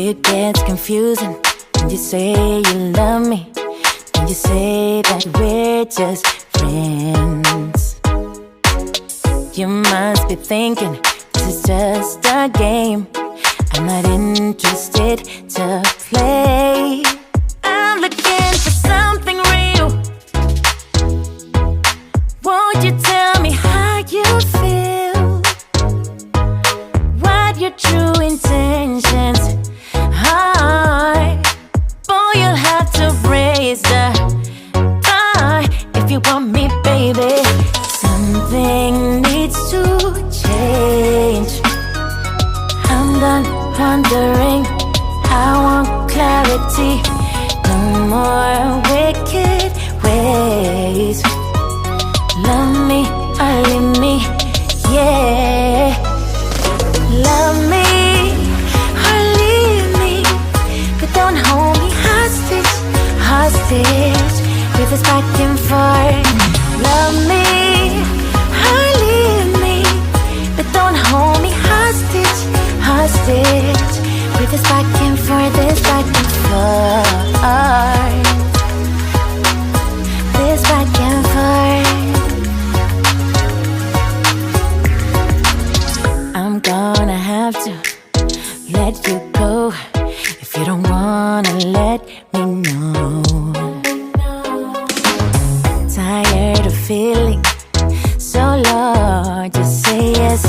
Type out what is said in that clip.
It gets confusing when you say you love me, when you say that we're just friends. You must be thinking this is just a game. I'm not interested to play. I'm looking for something real. Won't you tell me how you feel? What your true intentions are? Boy, you'll have to raise the bar if you want me, baby. Something needs to change. I'm done wondering, I want clarity. No more wicked ways. Love me or leave me, yeah. Love me or leave me, but don't hold me hostage, hostage with this back and forth. Love me or leave me, but don't hold me hostage, hostage with this back and forth, this back and forth, this back and forth. I'm gonna have to let you go if you don't wanna let me know. Tired of feeling so low, just say yes.